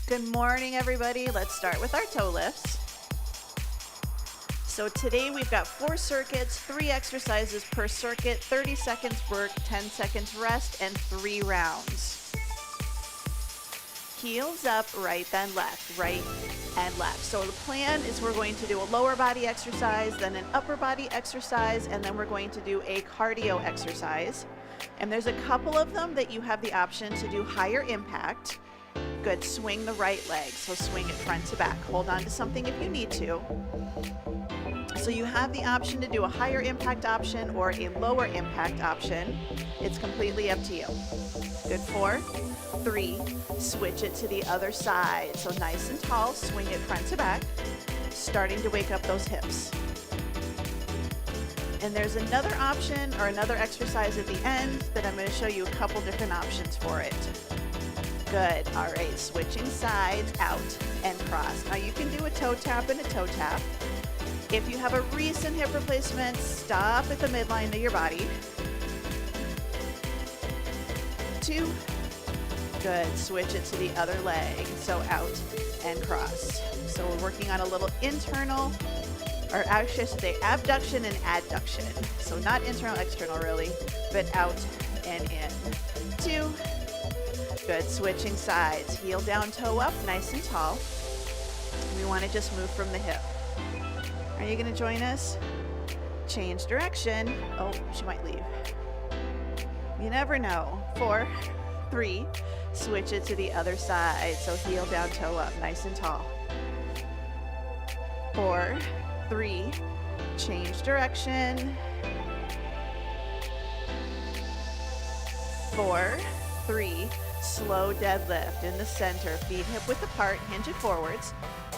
Good morning, everybody. Let's start with our toe lifts. So today we've got 4 circuits, 3 exercises per circuit, 30 seconds work, 10 seconds rest, and 3 rounds. Heels up, right then left, right and left. So the plan is we're going to do a lower body exercise, then an upper body exercise, and then we're going to do a cardio exercise. And there's a couple of them that you have the option to do higher impact. Good, swing the right leg, so swing it front to back. Hold on to something if you need to. So you have the option to do a higher impact option or a lower impact option. It's completely up to you. Good, 4, 3, switch it to the other side. So nice and tall, swing it front to back, starting to wake up those hips. And there's another option or another exercise at the end that I'm going to show you a couple different options for it. Good, all right, switching sides, out and cross. Now you can do a toe tap and a toe tap. If you have a recent hip replacement, stop at the midline of your body. 2, good, switch it to the other leg, so out and cross. So we're working on a little internal, or actually I should say abduction and adduction. So not internal, external really, but out and in. 2, good, switching sides, heel down, toe up, nice and tall. We want to just move from the hip. Are you going to join us? Change direction. Oh, she might leave. You never know. 4, 3, switch it to the other side. So heel down, toe up, nice and tall. 4, 3, change direction. 4, 3, slow deadlift in the center, feet hip width apart, hinge it forwards,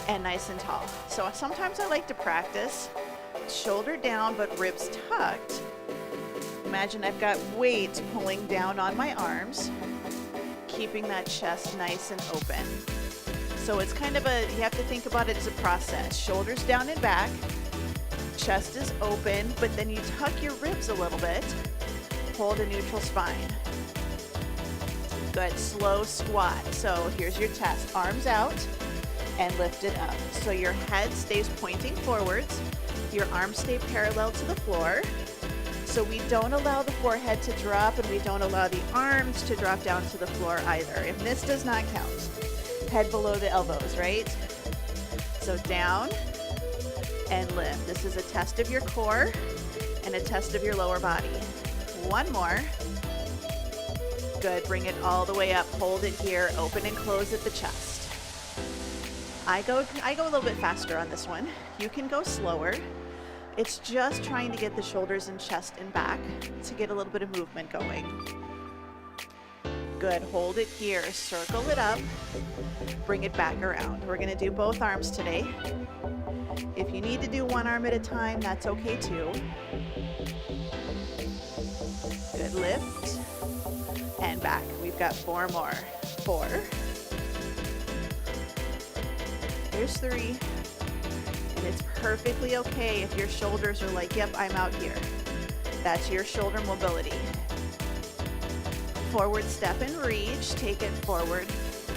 and nice and tall. So sometimes I like to practice shoulder down but ribs tucked. Imagine I've got weights pulling down on my arms, keeping that chest nice and open. So it's kind of you have to think about it as a process. Shoulders down and back, chest is open, but then you tuck your ribs a little bit, hold a neutral spine. Good, slow squat. So here's your test, arms out and lift it up. So your head stays pointing forwards, your arms stay parallel to the floor. So we don't allow the forehead to drop and we don't allow the arms to drop down to the floor either. And this does not count. Head below the elbows, right? So down and lift. This is a test of your core and a test of your lower body. One more. Good, bring it all the way up, hold it here, open and close at the chest. I go a little bit faster on this one. You can go slower. It's just trying to get the shoulders and chest and back to get a little bit of movement going. Good, hold it here, circle it up, bring it back around. We're gonna do both arms today. If you need to do one arm at a time, that's okay too. Good, lift and back. We've got 4 more. 4. Here's 3. And it's perfectly okay if your shoulders are like, yep, I'm out here. That's your shoulder mobility. Forward step and reach, take it forward,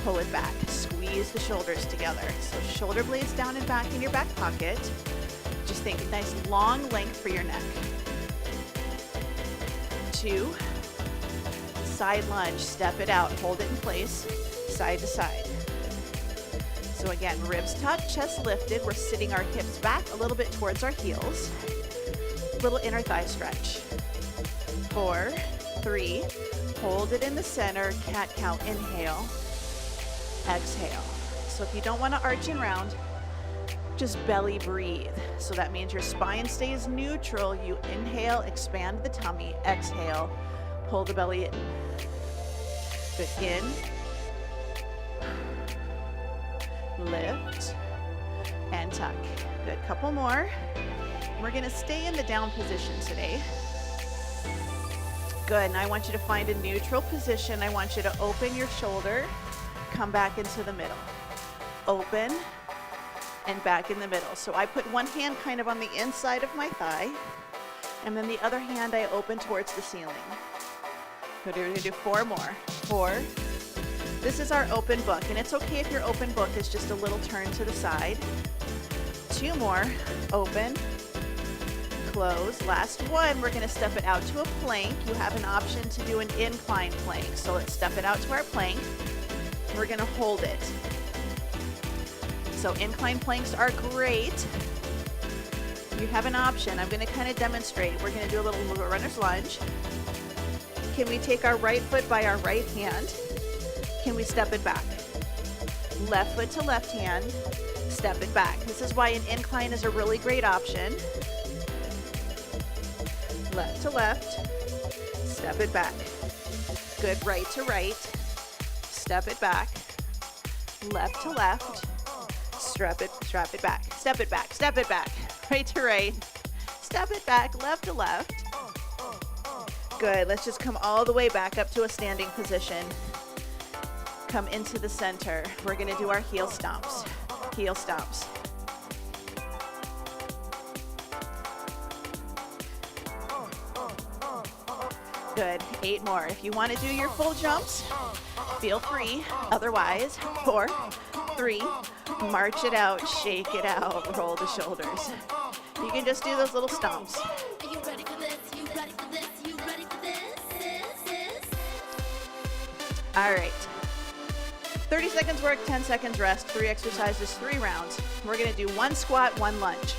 pull it back. Squeeze the shoulders together. So shoulder blades down and back in your back pocket. Just think a nice long length for your neck. 2, side lunge, step it out, hold it in place, side to side. So again, ribs tucked, chest lifted. We're sitting our hips back a little bit towards our heels. Little inner thigh stretch. 4, 3, hold it in the center, cat cow, inhale, exhale. So if you don't want to arch and round, just belly breathe. So that means your spine stays neutral. You inhale, expand the tummy, exhale, pull the belly in. Good, in. Lift and tuck. Good, couple more. We're gonna stay in the down position today. Good, and I want you to find a neutral position. I want you to open your shoulder, come back into the middle. Open and back in the middle. So I put one hand kind of on the inside of my thigh, and then the other hand I open towards the ceiling. Good, we're gonna do 4 more. 4, This is our open book, and it's okay if your open book is just a little turn to the side. 2 more, open, close. Last one, we're gonna step it out to a plank. You have an option to do an incline plank. So let's step it out to our plank. We're gonna hold it. So incline planks are great. You have an option. I'm gonna kind of demonstrate. We're gonna do a little runner's lunge. Can we take our right foot by our right hand? Can we step it back? Left foot to left hand, step it back. This is why an incline is a really great option. Left to left, step it back. Good, right to right, step it back. Left to left, strap it back. Step it back, step it back. Right to right, step it back, left to left. Good, let's just come all the way back up to a standing position. Come into the center. We're gonna do our heel stomps. Heel stomps. Good, 8 more. If you wanna do your full jumps, feel free. Otherwise, 4, 3, march it out, shake it out, roll the shoulders. You can just do those little stomps. All right. 30 seconds work, 10 seconds rest, 3 exercises, 3 rounds. We're gonna do 1 squat, 1 lunge.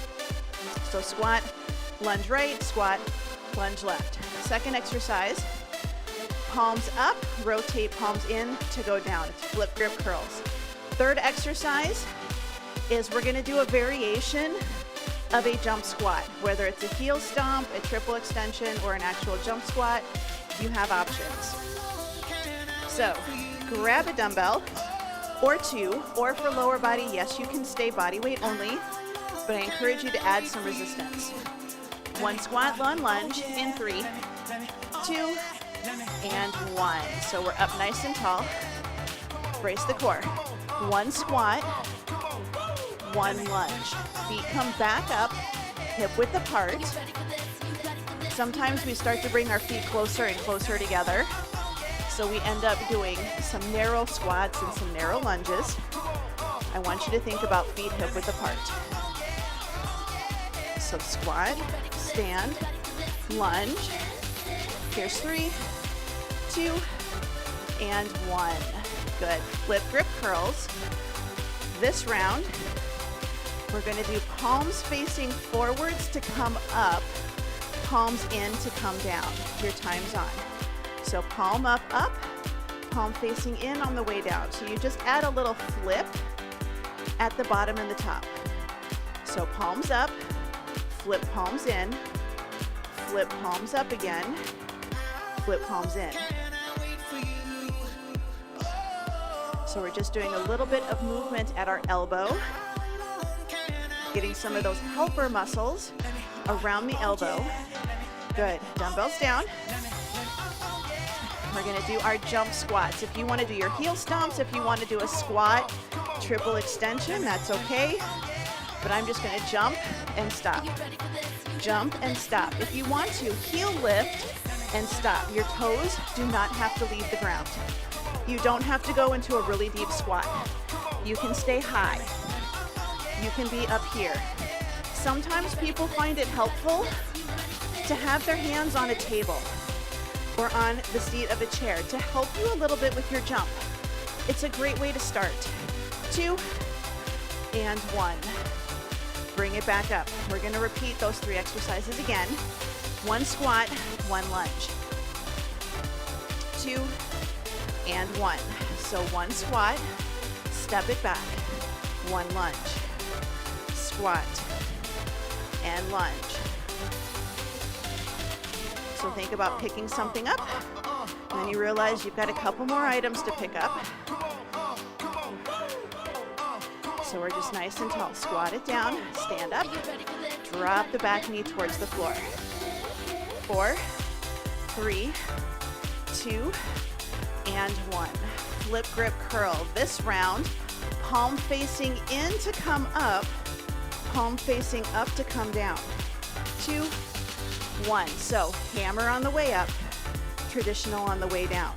So squat, lunge right, squat, lunge left. Second exercise, palms up, rotate palms in to go down. It's flip grip curls. Third exercise is we're gonna do a variation of a jump squat, whether it's a heel stomp, a triple extension, or an actual jump squat. You have options. So grab a dumbbell or 2, or for lower body, yes, you can stay body weight only, but I encourage you to add some resistance. 1 squat, 1 lunge in 3, 2, and 1. So we're up nice and tall. Brace the core. 1 squat, 1 lunge. Feet come back up, hip width apart. Sometimes we start to bring our feet closer and closer together. So we end up doing some narrow squats and some narrow lunges. I want you to think about feet hip width apart. So squat, stand, lunge. Here's 3, 2, and 1. Good. Flip grip curls. This round, we're gonna do palms facing forwards to come up, palms in to come down. Your time's on. So palm up, up, palm facing in on the way down. So you just add a little flip at the bottom and the top. So palms up, flip palms in, flip palms up again, flip palms in. So we're just doing a little bit of movement at our elbow, getting some of those helper muscles around the elbow. Good. Dumbbells down. We're gonna do our jump squats. If you wanna do your heel stomps, if you wanna do a squat, triple extension, that's okay. But I'm just gonna jump and stop. Jump and stop. If you want to, heel lift and stop. Your toes do not have to leave the ground. You don't have to go into a really deep squat. You can stay high. You can be up here. Sometimes people find it helpful to have their hands on a table or on the seat of a chair to help you a little bit with your jump. It's a great way to start. 2 and 1. Bring it back up. We're gonna repeat those 3 exercises again. 1 squat, 1 lunge. 2 and 1. So 1 squat, step it back. 1 lunge, squat, and lunge. So think about picking something up, and then you realize you've got a couple more items to pick up. So we're just nice and tall. Squat it down, stand up, drop the back knee towards the floor. 4, 3, 2, and 1. Flip grip curl. This round, palm facing in to come up, palm facing up to come down. 2, 1. So hammer on the way up, traditional on the way down.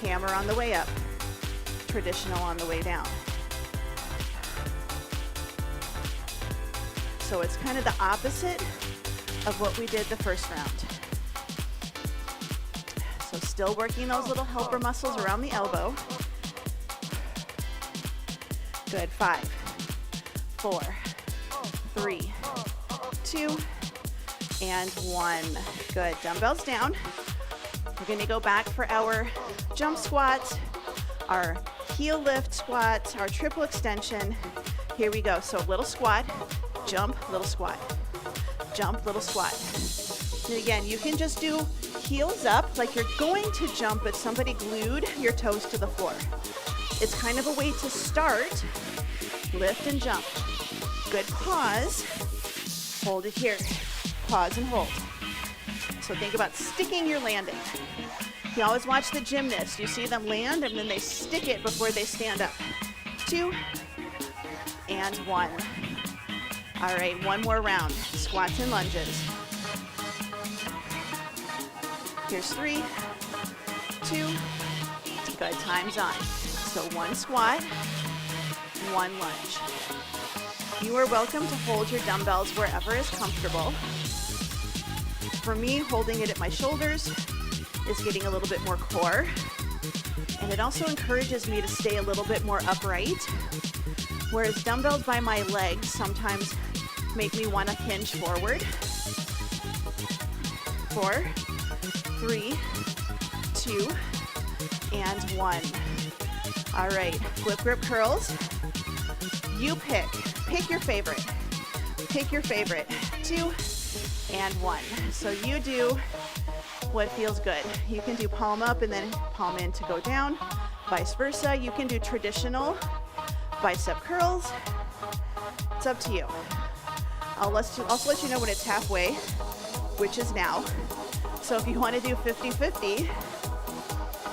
Hammer on the way up, traditional on the way down. So it's kind of the opposite of what we did the first round. So still working those little helper muscles around the elbow. Good, 5, 4, 3, 2, and 1. Good, dumbbells down. We're gonna go back for our jump squats, our heel lift squats, our triple extension. Here we go, so little squat, jump, little squat, jump, little squat. And again, you can just do heels up like you're going to jump, but somebody glued your toes to the floor. It's kind of a way to start, lift and jump. Good, pause, hold it here, pause and hold. So think about sticking your landing. You always watch the gymnasts. You see them land and then they stick it before they stand up. 2 and 1. All right, one more round. Squats and lunges. Here's 3, 2, good, time's on. So 1 squat, 1 lunge. You are welcome to hold your dumbbells wherever is comfortable. For me, holding it at my shoulders is getting a little bit more core, and it also encourages me to stay a little bit more upright, whereas dumbbells by my legs sometimes make me want to hinge forward. 4, 3, 2, and 1. All right, flip grip curls. You pick your favorite. Pick your favorite. 2 and 1. So you do what feels good. You can do palm up and then palm in to go down. Vice versa. You can do traditional bicep curls. It's up to you. I'll also let you know when it's halfway, which is now. So if you want to do 50-50,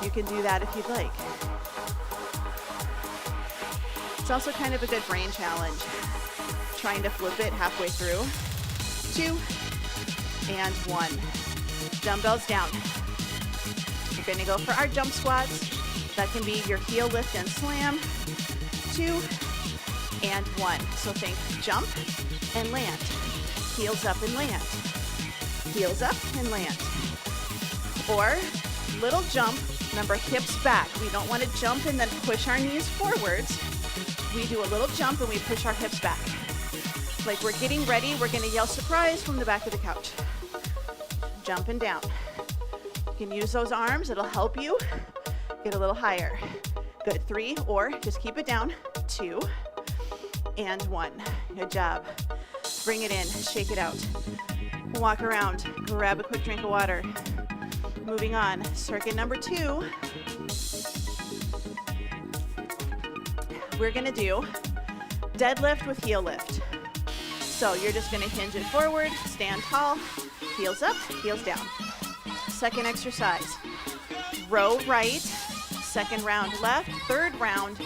you can do that if you'd like. It's also kind of a good brain challenge, trying to flip it halfway through. 2 and 1. Dumbbells down. We're going to go for our jump squats. That can be your heel lift and slam. 2 and 1. So think jump and land. Heels up and land. Heels up and land. Or little jump. Remember, hips back. We don't want to jump and then push our knees forwards. We do a little jump and we push our hips back. Like we're getting ready, we're gonna yell surprise from the back of the couch. Jumping down. You can use those arms, it'll help you get a little higher. Good, 3, or just keep it down. 2 and 1. Good job. Bring it in, shake it out. Walk around, grab a quick drink of water. Moving on, circuit number 2. We're gonna do deadlift with heel lift. So you're just gonna hinge it forward, stand tall, heels up, heels down. Second exercise, row right, second round left, third round,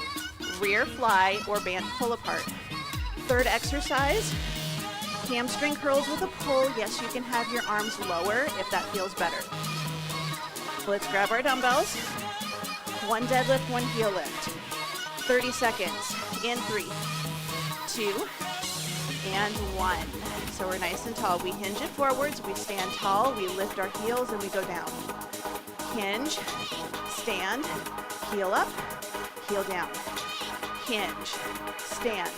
rear fly or band pull apart. Third exercise, hamstring curls with a pull. Yes, you can have your arms lower if that feels better. Let's grab our dumbbells. 1 deadlift, 1 heel lift. 30 seconds in 3, 2, and 1. So we're nice and tall. We hinge it forwards, we stand tall, we lift our heels, and we go down. Hinge, stand, heel up, heel down. Hinge, stand,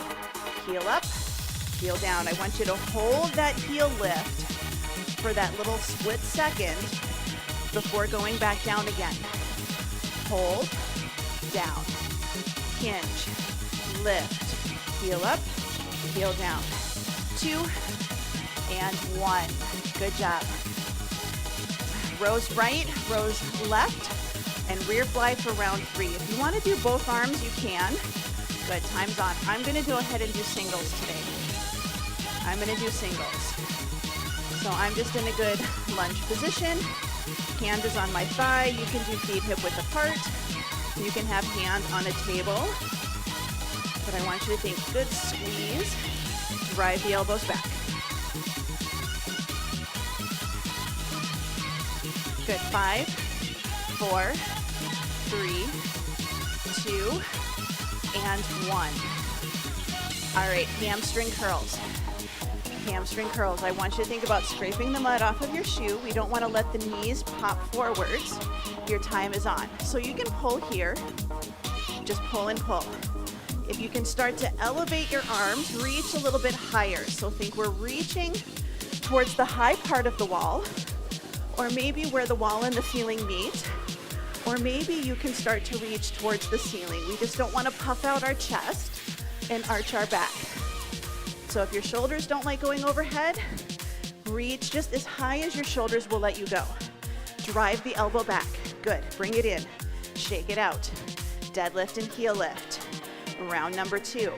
heel up, heel down. I want you to hold that heel lift for that little split second before going back down again. Hold, down. Hinge, lift, heel up, heel down. 2 and 1. Good job. Rows right, rows left, and rear fly for round 3. If you want to do both arms, you can. Good, time's on. I'm going to go ahead and do singles today. I'm going to do singles. So I'm just in a good lunge position. Hand is on my thigh. You can do feet hip width apart. You can have hand on a table, but I want you to think good squeeze, drive the elbows back. Good, 5, 4, 3, 2, and 1. All right, hamstring curls. Hamstring curls. I want you to think about scraping the mud off of your shoe. We don't want to let the knees pop forwards. Your time is on. So you can pull here. Just pull and pull. If you can start to elevate your arms, reach a little bit higher. So think we're reaching towards the high part of the wall, or maybe where the wall and the ceiling meet, or maybe you can start to reach towards the ceiling. We just don't want to puff out our chest and arch our back. So if your shoulders don't like going overhead, reach just as high as your shoulders will let you go. Drive the elbow back. Good. Bring it in. Shake it out. Deadlift and heel lift. Round number 2.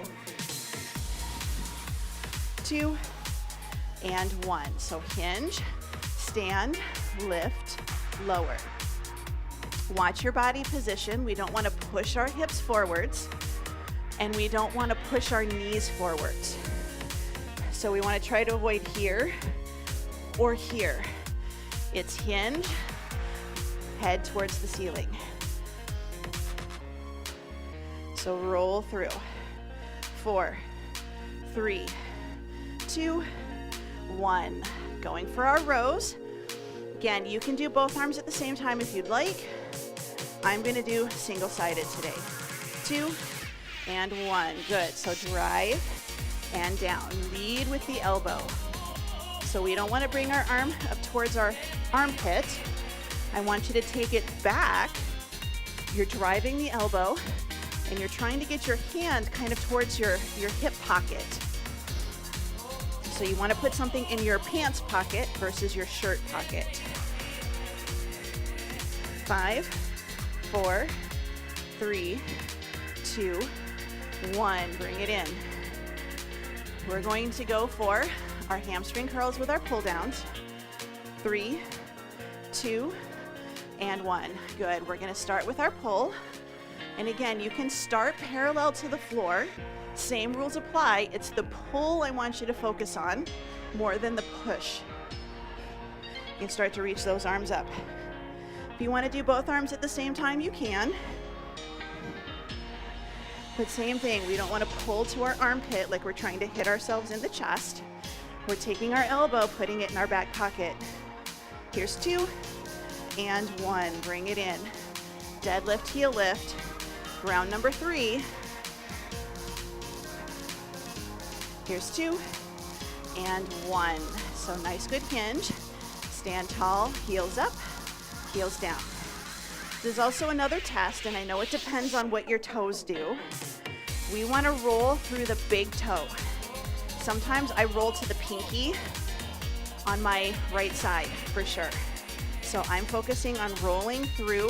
2 and 1. So hinge, stand, lift, lower. Watch your body position. We don't want to push our hips forwards, and we don't want to push our knees forwards. So we want to try to avoid here or here. It's hinge, head towards the ceiling. So roll through. 4, 3, 2, 1. Going for our rows. Again, you can do both arms at the same time if you'd like. I'm going to do single-sided today. 2 and 1. Good. So drive and down. Lead with the elbow. So we don't want to bring our arm up towards our armpit. I want you to take it back. You're driving the elbow, and you're trying to get your hand kind of towards your hip pocket. So you want to put something in your pants pocket versus your shirt pocket. 5, 4, 3, 2, 1. Bring it in. We're going to go for our hamstring curls with our pull downs. 3, 2, and 1. Good. We're going to start with our pull. And again, you can start parallel to the floor. Same rules apply. It's the pull I want you to focus on more than the push. You can start to reach those arms up. If you want to do both arms at the same time, you can. But same thing, we don't want to pull to our armpit like we're trying to hit ourselves in the chest. We're taking our elbow, putting it in our back pocket. Here's 2 and 1. Bring it in. Deadlift, heel lift. Round number 3. Here's 2 and 1. So nice, good hinge. Stand tall, heels up, heels down. There's also another test, and I know it depends on what your toes do. We want to roll through the big toe. Sometimes I roll to the pinky on my right side for sure. So I'm focusing on rolling through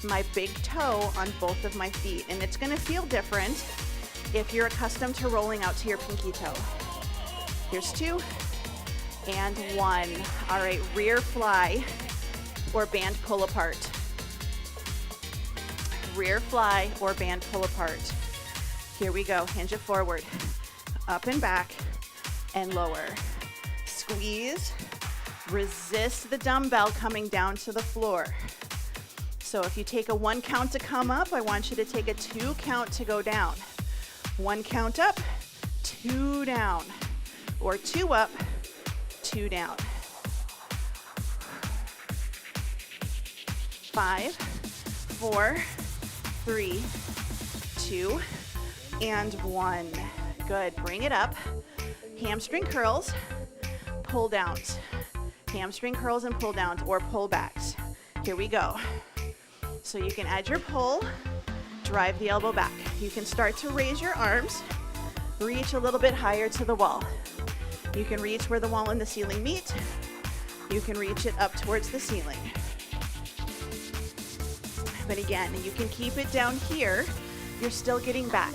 my big toe on both of my feet, and it's going to feel different if you're accustomed to rolling out to your pinky toe. Here's 2 and 1. All right, rear fly or band pull apart. Rear fly or band pull apart. Here we go. Hinge it forward, up and back, and lower. Squeeze. Resist the dumbbell coming down to the floor. So if you take a 1 count to come up, I want you to take a 2 count to go down. 1 count up, 2 down, or 2 up, 2 down. 5, 4, 3, 2, and 1. Good. Bring it up. Hamstring curls, pull downs. Hamstring curls and pull downs or pull backs. Here we go. So you can add your pull, drive the elbow back. You can start to raise your arms, reach a little bit higher to the wall. You can reach where the wall and the ceiling meet. You can reach it up towards the ceiling. But again, you can keep it down here. You're still getting back.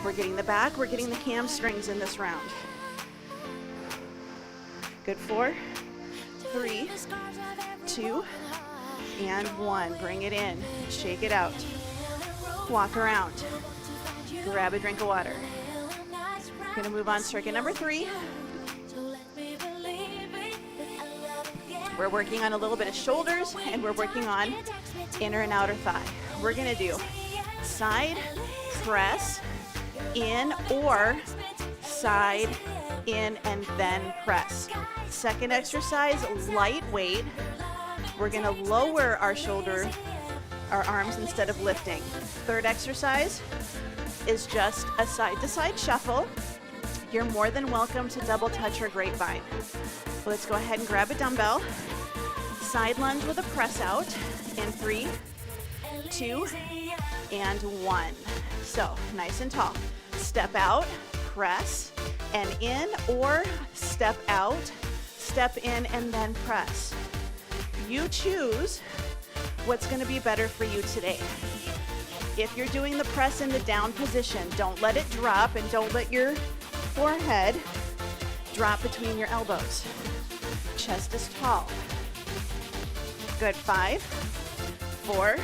We're getting the back, we're getting the hamstrings in this round. Good. 4, 3, 2, and 1. Bring it in. Shake it out. Walk around. Grab a drink of water. Gonna move on circuit number 3. We're working on a little bit of shoulders, and we're working on inner and outer thigh. We're gonna do side press, in, or side, in, and then press. Second exercise, lightweight. We're gonna lower our arms instead of lifting. Third exercise is just a side-to-side shuffle. You're more than welcome to double touch or grapevine. Let's go ahead and grab a dumbbell. Side lunge with a press out in 3, 2, and 1. So nice and tall. Step out, press, and in, or step out, step in, and then press. You choose what's going to be better for you today. If you're doing the press in the down position, don't let it drop and don't let your forehead drop between your elbows. Chest is tall. Good. 5, 4,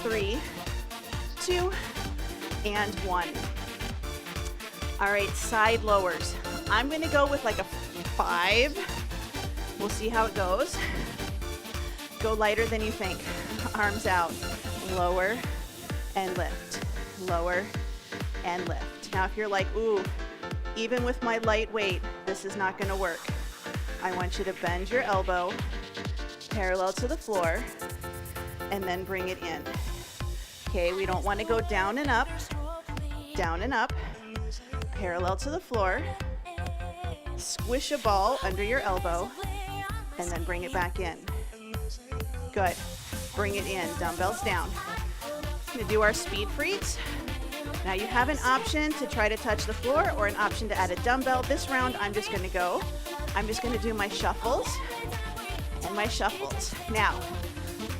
3, 2, and 1. All right, side lowers. I'm going to go with like a 5. We'll see how it goes. Go lighter than you think. Arms out. Lower and lift. Lower and lift. Now if you're like, ooh, even with my light weight, this is not going to work. I want you to bend your elbow parallel to the floor and then bring it in. Okay, we don't want to go down and up, parallel to the floor. Squish a ball under your elbow and then bring it back in. Good. Bring it in, dumbbells down. We're going to do our speed freaks. Now you have an option to try to touch the floor or an option to add a dumbbell. This round I'm just going to do my shuffles and my shuffles. Now,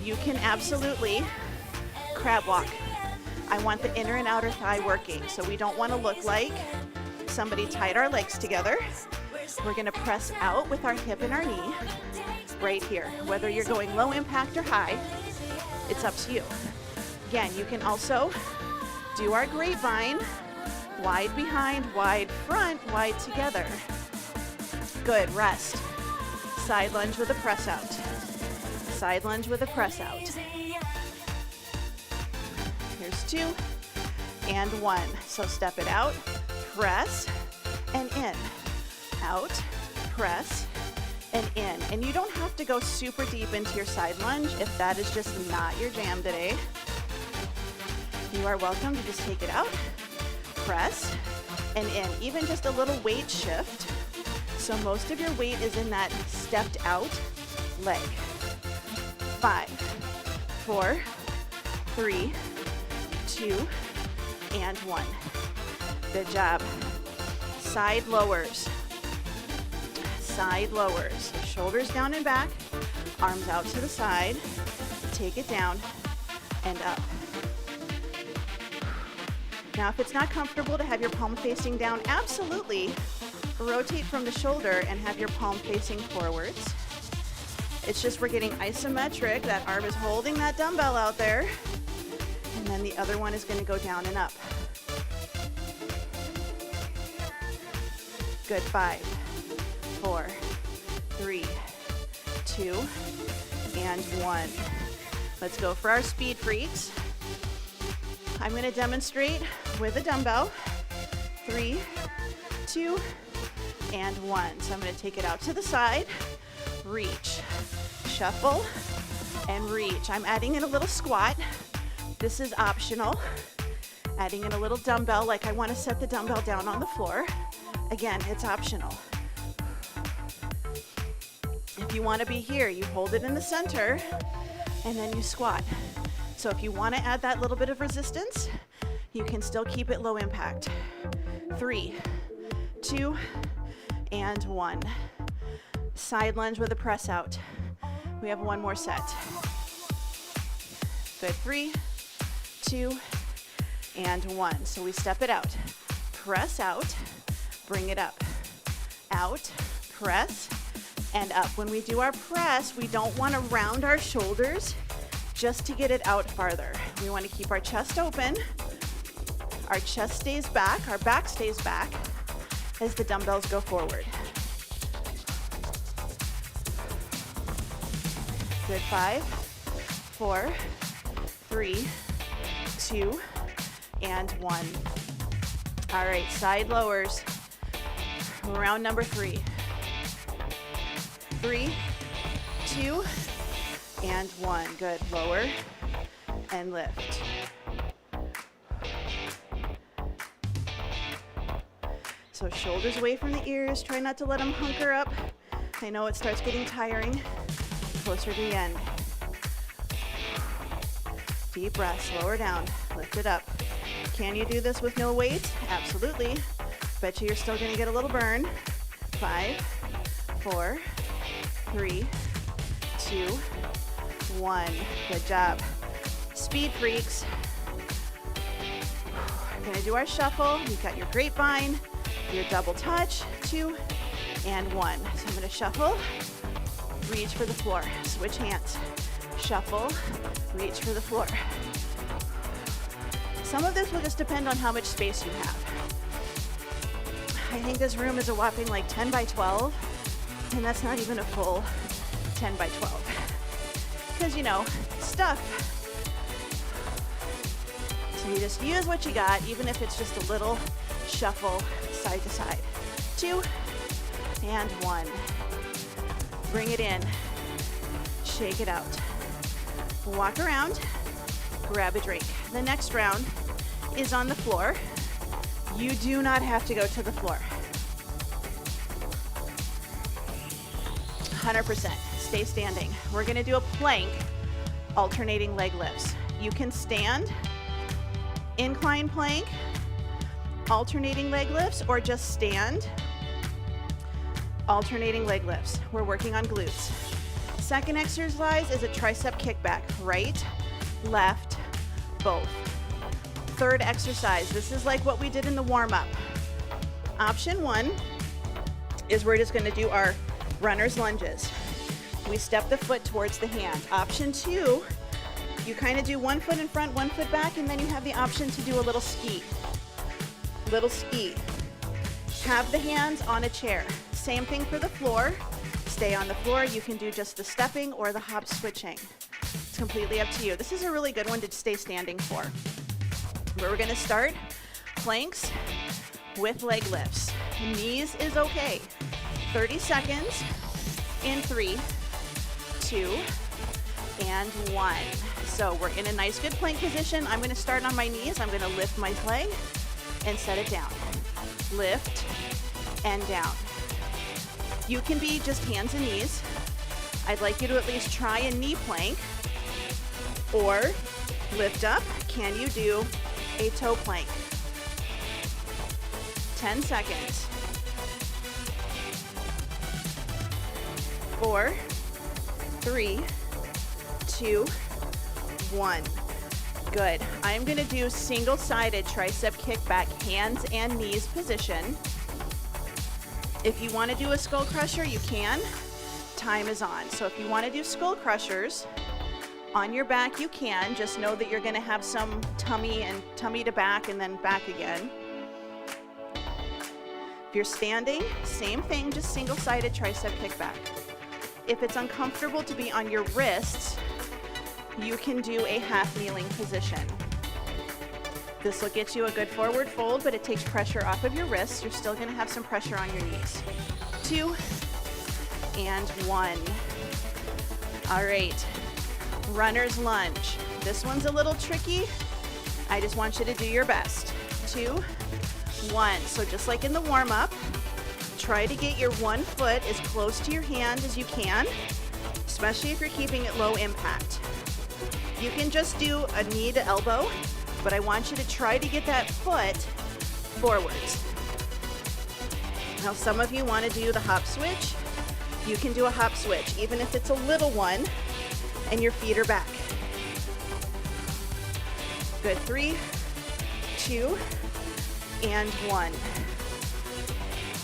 you can absolutely crab walk. I want the inner and outer thigh working, so we don't want to look like somebody tied our legs together. We're going to press out with our hip and our knee right here. Whether you're going low impact or high, it's up to you. Again, you can also do our grapevine, wide behind, wide front, wide together. Good, rest. Side lunge with a press out. Side lunge with a press out. Here's 2 and 1. So step it out, press, and in. Out, press, and in. And you don't have to go super deep into your side lunge if that is just not your jam today. You are welcome to just take it out, press, and in. Even just a little weight shift. So most of your weight is in that stepped out leg. 5, 4, 3, 2, and 1. Good job. Side lowers. Side lowers. Shoulders down and back, arms out to the side. Take it down and up. Now, if it's not comfortable to have your palm facing down, absolutely rotate from the shoulder and have your palm facing forwards. It's just we're getting isometric. That arm is holding that dumbbell out there. And then the other one is going to go down and up. Good. 5, 4, 3, 2, and 1. Let's go for our speed freaks. I'm going to demonstrate with a dumbbell. 3, 2, and 1. So I'm going to take it out to the side, reach, shuffle, and reach. I'm adding in a little squat. This is optional. Adding in a little dumbbell, like I want to set the dumbbell down on the floor. Again, it's optional. If you want to be here, you hold it in the center, and then you squat. So if you want to add that little bit of resistance, you can still keep it low impact. 3, 2, and 1. Side lunge with a press out. We have one more set. Good. 3, 2, and 1. So we step it out. Press out, bring it up. Out, press, and up. When we do our press, we don't want to round our shoulders just to get it out farther. We want to keep our chest open. Our chest stays back, our back stays back as the dumbbells go forward. Good. 5, 4, 3, 2, and 1. All right, side lowers. Round number 3. 3, 2, and 1. Good. Lower and lift. So shoulders away from the ears. Try not to let them hunker up. I know it starts getting tiring. Closer to the end. Deep breaths. Lower down. Lift it up. Can you do this with no weight? Absolutely. Bet you you're still going to get a little burn. 5, 4, 3, 2, 1. Good job. Speed freaks. We're going to do our shuffle. You've got your grapevine, your double touch, 2 and 1. So I'm going to shuffle, reach for the floor, switch hands, shuffle, reach for the floor. Some of this will just depend on how much space you have. I think this room is a whopping like 10 by 12, and that's not even a full 10 by 12. Because, you know, stuff. So you just use what you got, even if it's just a little shuffle side to side. 2 and 1. Bring it in. Shake it out. Walk around. Grab a drink. The next round is on the floor. You do not have to go to the floor. 100%. Stay standing. We're going to do a plank, alternating leg lifts. You can stand, incline plank, alternating leg lifts, or just stand, alternating leg lifts. We're working on glutes. Second exercise is a tricep kickback. Right, left, both. Third exercise, this is like what we did in the warm-up. Option 1 is we're just going to do our runner's lunges. We step the foot towards the hand. Option 2, you kind of do 1 foot in front, 1 foot back, and then you have the option to do a little ski. Little ski. Have the hands on a chair. Same thing for the floor. Stay on the floor. You can do just the stepping or the hop switching. It's completely up to you. This is a really good one to stay standing for. Where we're going to start, planks with leg lifts. Knees is okay. 30 seconds in 3, 2, and 1. So we're in a nice good plank position. I'm going to start on my knees. I'm going to lift my leg and set it down. Lift and down. You can be just hands and knees. I'd like you to at least try a knee plank or lift up. Can you do a toe plank? 10 seconds. 4, 3, 2, 1. Good. I'm going to do single-sided tricep kickback, hands and knees position. If you want to do a skull crusher, you can. Time is on. So if you want to do skull crushers on your back, you can. Just know that you're going to have some tummy to back and then back again. If you're standing, same thing, just single-sided tricep kickback. If it's uncomfortable to be on your wrists, you can do a half kneeling position. This will get you a good forward fold, but it takes pressure off of your wrists. You're still going to have some pressure on your knees. 2 and 1. All right, runner's lunge. This one's a little tricky. I just want you to do your best. 2, 1. So just like in the warm-up, try to get your 1 foot as close to your hand as you can, especially if you're keeping it low impact. You can just do a knee to elbow, but I want you to try to get that foot forwards. Now, some of you want to do the hop switch. You can do a hop switch, even if it's a little one, and your feet are back. Good. 3, 2, and 1.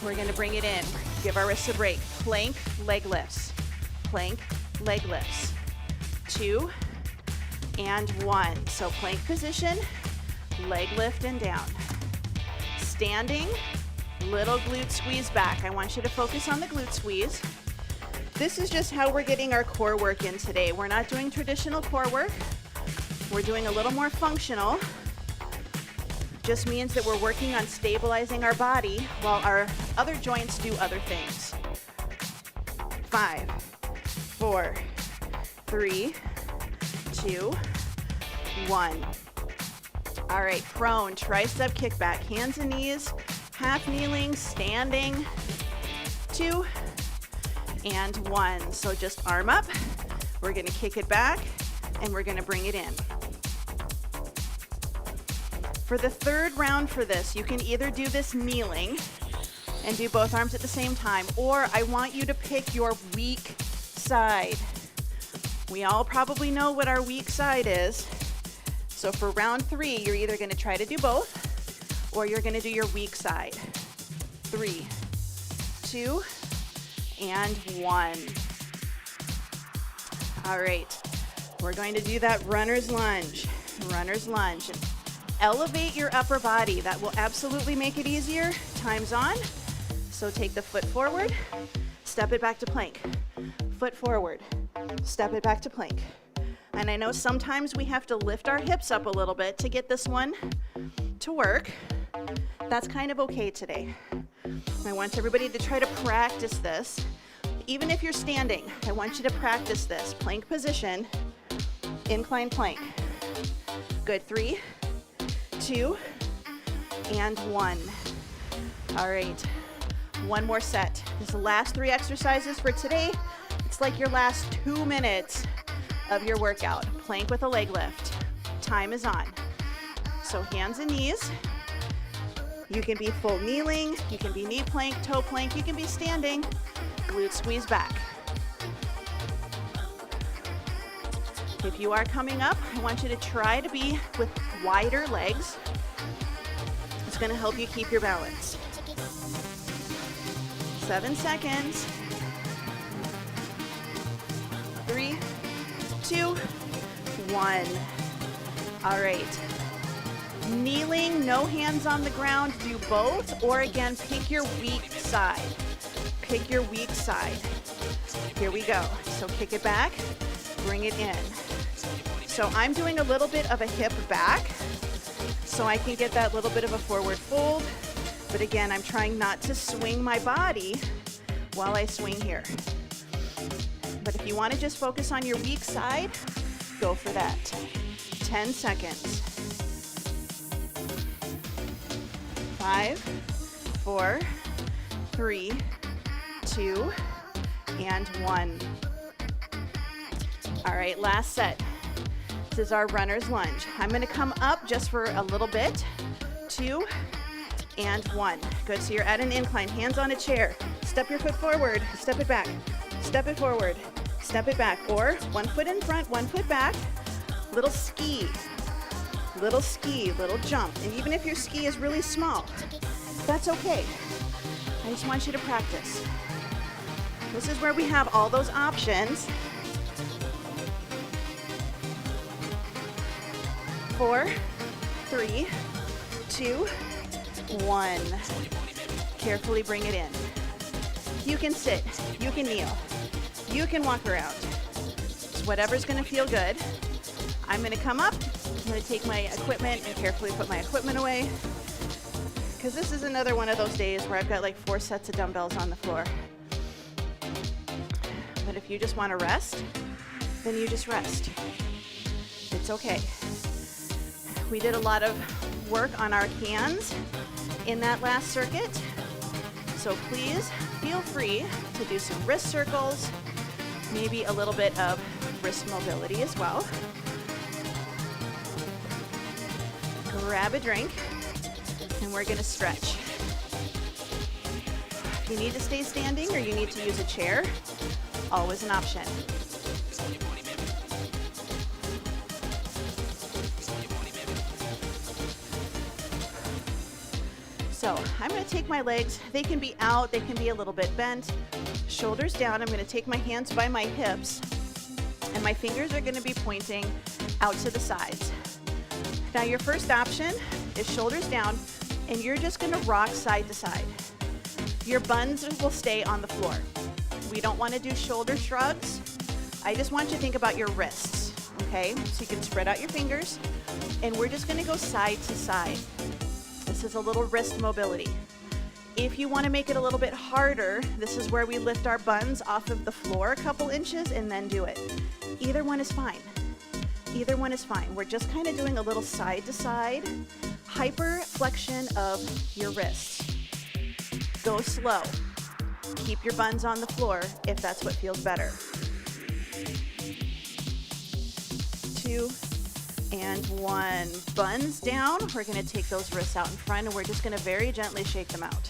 We're going to bring it in. Give our wrists a break. Plank, leg lifts. Plank, leg lifts. 2 and 1. So plank position, leg lift and down. Standing, little glute squeeze back. I want you to focus on the glute squeeze. This is just how we're getting our core work in today. We're not doing traditional core work. We're doing a little more functional. Just means that we're working on stabilizing our body while our other joints do other things. 5, 4, 3, 2, 1. All right, prone, tricep kickback, hands and knees, half kneeling, standing, 2, and 1. So just arm up, we're gonna kick it back, and we're gonna bring it in. For the third round for this, you can either do this kneeling and do both arms at the same time, or I want you to pick your weak side. We all probably know what our weak side is. So for round 3, you're either gonna try to do both, or you're gonna do your weak side. 3, 2, and 1. All right, we're going to do that runner's lunge. Runner's lunge. Elevate your upper body. That will absolutely make it easier. Time's on. So take the foot forward, step it back to plank. Foot forward, step it back to plank. And I know sometimes we have to lift our hips up a little bit to get this one to work. That's kind of okay today. I want everybody to try to practice this. Even if you're standing, I want you to practice this. Plank position, incline plank. Good, 3, 2, and 1. All right, one more set. This is the last 3 exercises for today. It's like your last 2 minutes of your workout. Plank with a leg lift. Time is on. So hands and knees. You can be full kneeling, you can be knee plank, toe plank, you can be standing. Glute squeeze back. If you are coming up, I want you to try to be with wider legs. It's going to help you keep your balance. 7 seconds. 3, 2, 1. All right. Kneeling, no hands on the ground, do both, or again, pick your weak side. Pick your weak side. Here we go. So kick it back, bring it in. So I'm doing a little bit of a hip back, so I can get that little bit of a forward fold. But again, I'm trying not to swing my body while I swing here. But if you want to just focus on your weak side, go for that. 10 seconds. 5, 4, 3, 2, and 1. All right, last set. This is our runner's lunge. I'm gonna come up just for a little bit. 2, and 1. Good, so you're at an incline, hands on a chair. Step your foot forward, step it back. Step it forward, step it back. Or 1 foot in front, 1 foot back. Little ski, little jump. And even if your ski is really small, that's okay. I just want you to practice. This is where we have all those options. 4, 3, 2, 1. Carefully bring it in. You can sit, you can kneel, you can walk around. It's whatever's gonna feel good. I'm gonna come up, I'm gonna take my equipment and carefully put my equipment away, because this is another one of those days where I've got like 4 sets of dumbbells on the floor. But if you just wanna rest, then you just rest. It's okay. We did a lot of work on our hands in that last circuit. So please feel free to do some wrist circles, maybe a little bit of wrist mobility as well. Grab a drink, and we're gonna stretch. If you need to stay standing or you need to use a chair, always an option. So I'm going to take my legs, they can be out, they can be a little bit bent, shoulders down. I'm going to take my hands by my hips, and my fingers are going to be pointing out to the sides. Now your first option is shoulders down, and you're just going to rock side to side. Your buns will stay on the floor. We don't want to do shoulder shrugs. I just want you to think about your wrists, okay? So you can spread out your fingers, and we're just going to go side to side. This is a little wrist mobility. If you want to make it a little bit harder, this is where we lift our buns off of the floor a couple inches and then do it. Either one is fine. Either one is fine. We're just kind of doing a little side to side hyper flexion of your wrists. Go slow. Keep your buns on the floor if that's what feels better. 2 and 1. Buns down. We're going to take those wrists out in front and we're just going to very gently shake them out.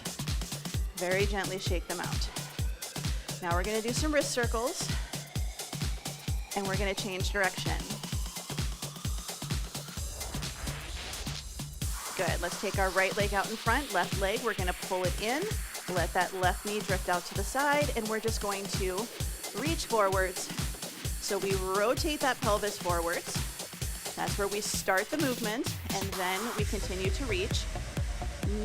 Very gently shake them out. Now we're going to do some wrist circles and we're going to change direction. Good. Let's take our right leg out in front, left leg, we're going to pull it in, let that left knee drift out to the side, and we're just going to reach forwards. So we rotate that pelvis forwards. That's where we start the movement, and then we continue to reach.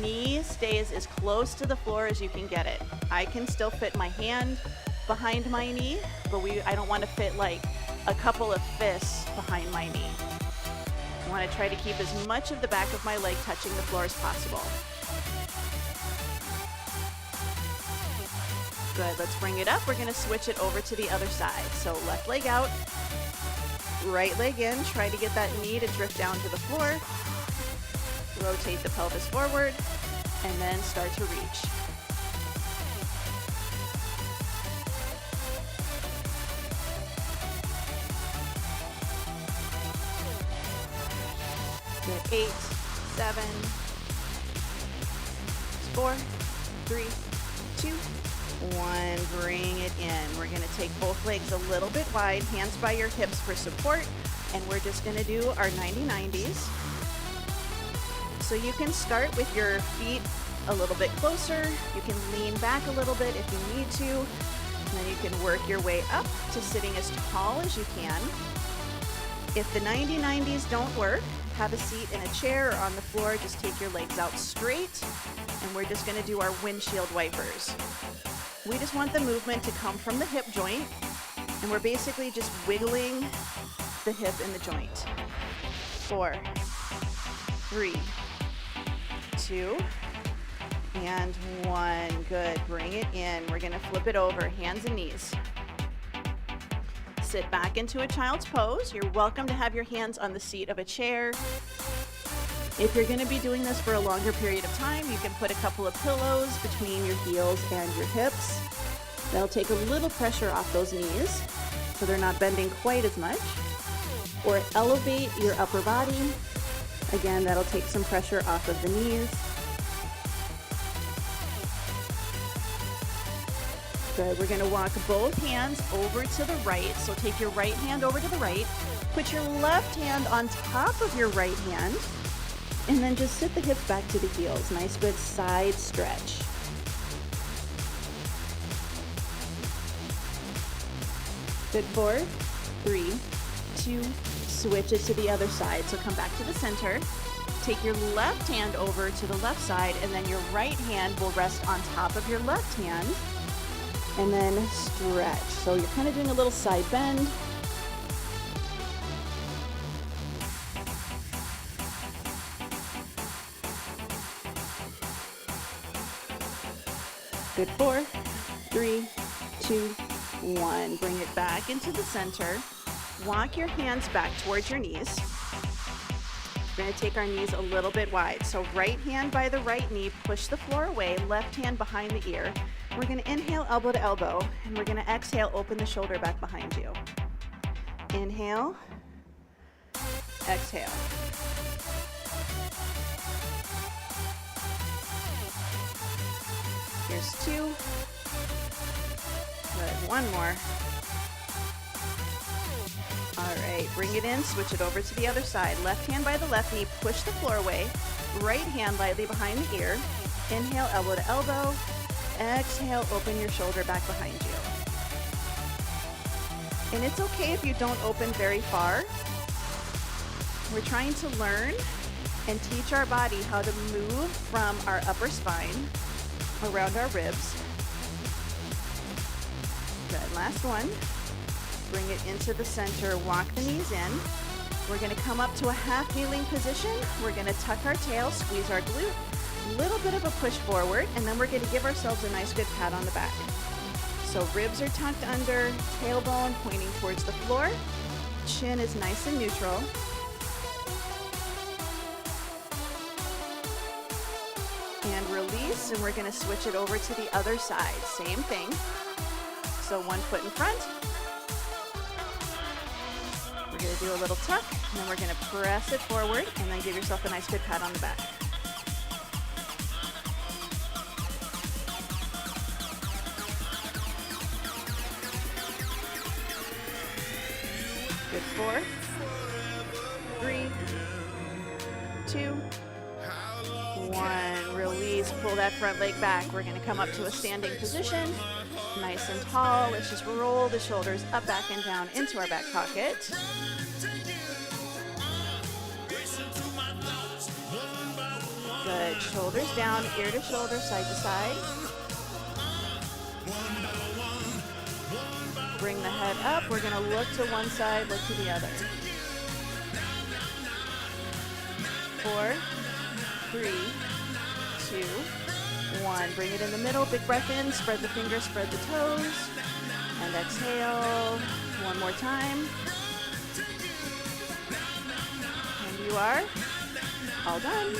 Knee stays as close to the floor as you can get it. I can still fit my hand behind my knee, but I don't want to fit like a couple of fists behind my knee. I want to try to keep as much of the back of my leg touching the floor as possible. Good, let's bring it up. We're going to switch it over to the other side. So left leg out, right leg in. Try to get that knee to drift down to the floor. Rotate the pelvis forward, and then start to reach. Good. 8, 7, 4, 3, 2, 1. Bring it in. We're going to take both legs a little bit wide, hands by your hips for support, and we're just going to do our 90-90s. So you can start with your feet a little bit closer. You can lean back a little bit if you need to, and then you can work your way up to sitting as tall as you can. If the 90-90s don't work, have a seat in a chair or on the floor. Just take your legs out straight, and we're just going to do our windshield wipers. We just want the movement to come from the hip joint, and we're basically just wiggling the hip in the joint. 4, 3, 2, and 1. Good. Bring it in. We're going to flip it over, hands and knees. Sit back into a child's pose. You're welcome to have your hands on the seat of a chair. If you're going to be doing this for a longer period of time, you can put a couple of pillows between your heels and your hips. That'll take a little pressure off those knees so they're not bending quite as much. Or elevate your upper body. Again, that'll take some pressure off of the knees. Good. We're going to walk both hands over to the right. So take your right hand over to the right. Put your left hand on top of your right hand. And then just sit the hips back to the heels. Nice, good side stretch. Good. 4, 3, 2, switch it to the other side. So come back to the center. Take your left hand over to the left side, and then your right hand will rest on top of your left hand. And then stretch. So you're kind of doing a little side bend. Good. 4, 3, 2, 1. Bring it back into the center. Walk your hands back towards your knees. We're going to take our knees a little bit wide. So right hand by the right knee, push the floor away, left hand behind the ear. We're going to inhale elbow to elbow, and we're going to exhale, open the shoulder back behind you. Inhale, exhale. Here's 2. Good. 1 more. All right, bring it in, switch it over to the other side. Left hand by the left knee, push the floor away. Right hand lightly behind the ear. Inhale, elbow to elbow. Exhale, open your shoulder back behind you. And it's okay if you don't open very far. We're trying to learn and teach our body how to move from our upper spine around our ribs. Good. Last one. Bring it into the center. Walk the knees in. We're going to come up to a half kneeling position. We're going to tuck our tail, squeeze our glute, Little bit of a push forward, and then we're going to give ourselves a nice good pat on the back. So ribs are tucked under, tailbone pointing towards the floor, chin is nice and neutral. And release, and we're going to switch it over to the other side. Same thing. So one foot in front. We're going to do a little tuck, and then we're going to press it forward, and then give yourself a nice good pat on the back. Good. 4, 3, 2, 1. Release, pull that front leg back. We're going to come up to a standing position, nice and tall. Let's just roll the shoulders up, back, and down into our back pocket. Good. Shoulders down, ear to shoulder, side to side. Bring the head up. We're going to look to one side, look to the other. 4, 3, 2, 1. Bring it in the middle. Big breath in. Spread the fingers, spread the toes. And exhale. One more time. And you are all done.